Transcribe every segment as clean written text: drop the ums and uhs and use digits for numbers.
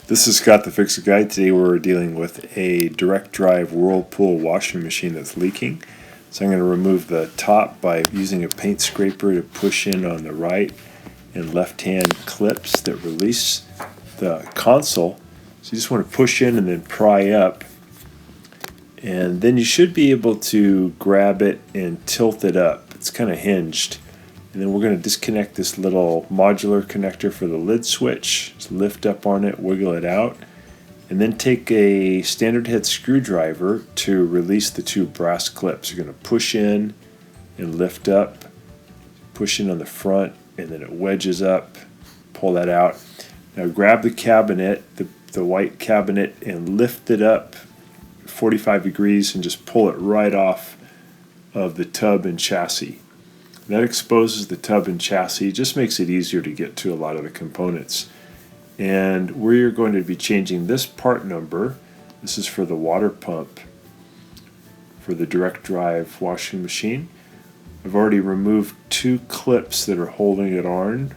This is Scott the Fix It Guy. Today we're dealing with a direct drive Whirlpool washing machine that's leaking. So I'm going to remove the top by using a paint scraper to push in on the right and left hand clips that release the console. So you just want to push in and then pry up. And then you should be able to grab it and tilt it up. It's kind of hinged. And then we're going to disconnect this little modular connector for the lid switch. Just lift up on it, wiggle it out, and then take a standard head screwdriver to release the two brass clips. You're going to push in and lift up, push in on the front, and then it wedges up. Pull that out. Now grab the cabinet, the white cabinet, and lift it up 45 degrees and just pull it right off of the tub and chassis. That exposes the tub and chassis, just makes it easier to get to a lot of the components. And we're going to be changing this part number. This is for the water pump for the direct drive washing machine. I've already removed two clips that are holding it on,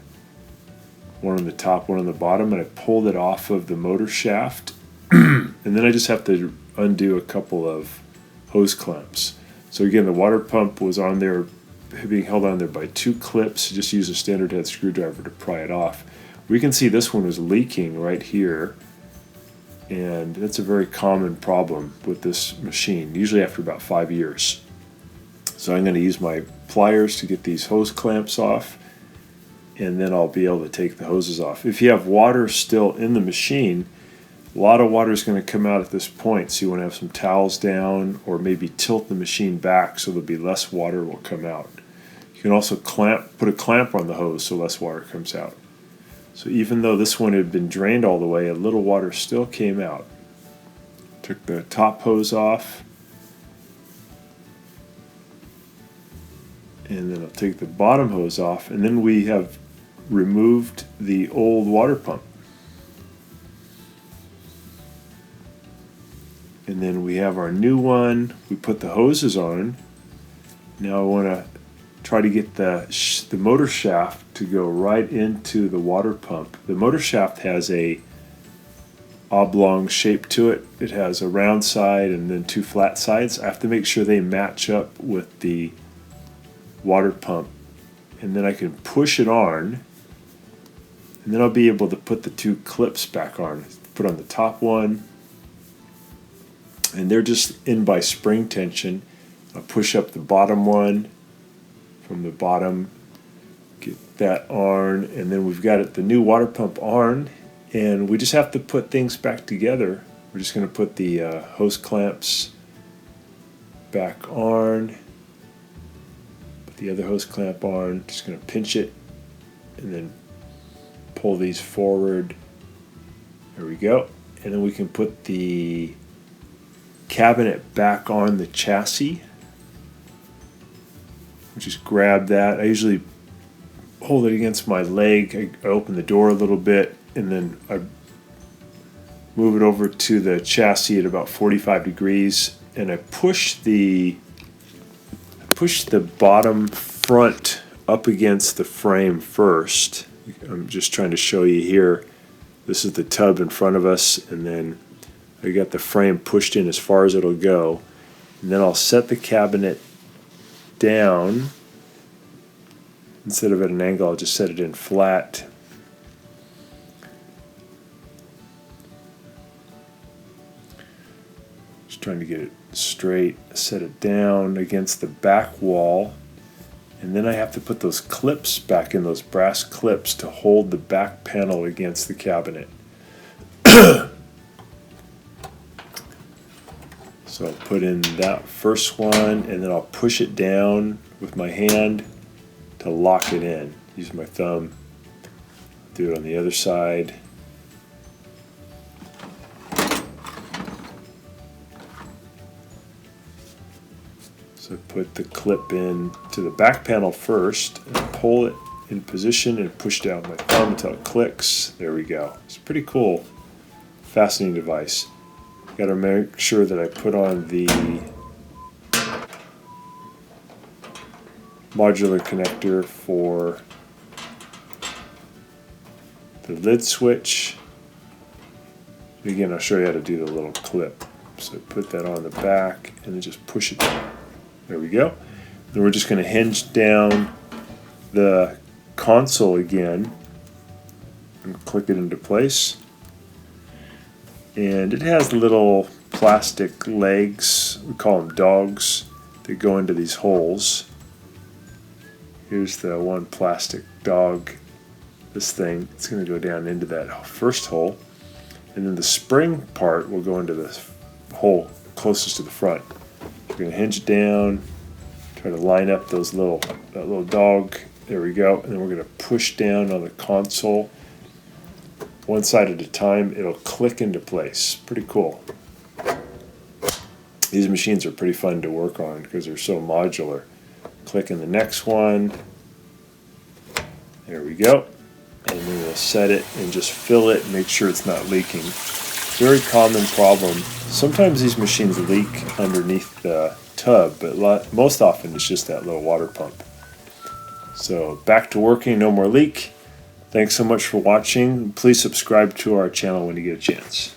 one on the top, one on the bottom, and I pulled it off of the motor shaft. And then I just have to undo a couple of hose clamps. So again, the water pump was on there, being held on there by two clips. Just use a standard head screwdriver to pry it off. We can see this one is leaking right here, and that's a very common problem with this machine, usually after about 5 years. So I'm going to use my pliers to get these hose clamps off, and then I'll be able to take the hoses off. If you have water still in the machine, a lot of water is going to come out at this point, so you want to have some towels down or maybe tilt the machine back so there'll be less water will come out. You can also put a clamp on the hose so less water comes out. So even though this one had been drained all the way, a little water still came out. Took the top hose off, and then I'll take the bottom hose off, and then we have removed the old water pump. And then we have our new one. We put the hoses on. Now I want to try to get the motor shaft to go right into the water pump. The motor shaft has a oblong shape to it. It has a round side and then two flat sides. I have to make sure they match up with the water pump. And then I can push it on, and then I'll be able to put the two clips back on. Put on the top one, and they're just in by spring tension. I'll push up the bottom one from the bottom, get that on, and then we've got the new water pump on, and we just have to put things back together. We're just going to put the hose clamps back on, put the other hose clamp on, just going to pinch it, and then pull these forward. There we go. And then we can put the cabinet back on the chassis. Just grab that. I usually hold it against my leg. I open the door a little bit, and then I move it over to the chassis at about 45 degrees, and I push the bottom front up against the frame first. I'm just trying to show you here. This is the tub in front of us, and then I got the frame pushed in as far as it'll go, and then I'll set the cabinet down. Instead of at an angle, I'll just set it in flat. Just trying to get it straight. Set it down against the back wall, and then I have to put those clips back in, those brass clips, to hold the back panel against the cabinet. So I'll put in that first one, and then I'll push it down with my hand to lock it in. Use my thumb. Do it on the other side. So put the clip in to the back panel first, and pull it in position and push down my thumb until it clicks. There we go. It's a pretty cool fastening device. Got to make sure that I put on the modular connector for the lid switch, Again, I'll show you how to do the little clip. So put that on the back and then just push it down. There we go. Then we're just going to hinge down the console again and click it into place. And it has little plastic legs, we call them dogs, that go into these holes. Here's the one plastic dog, this thing, it's going to go down into that first hole. And then the spring part will go into the hole closest to the front. We're going to hinge it down, try to line up that little dog. There we go. And then we're going to push down on the console. One side at a time, it'll click into place. Pretty cool. These machines are pretty fun to work on because they're so modular. Click in the next one. There we go. And then we'll set it and just fill it and make sure it's not leaking. Very common problem. Sometimes these machines leak underneath the tub, but most often it's just that little water pump. So back to working, no more leak. Thanks so much for watching. Please subscribe to our channel when you get a chance.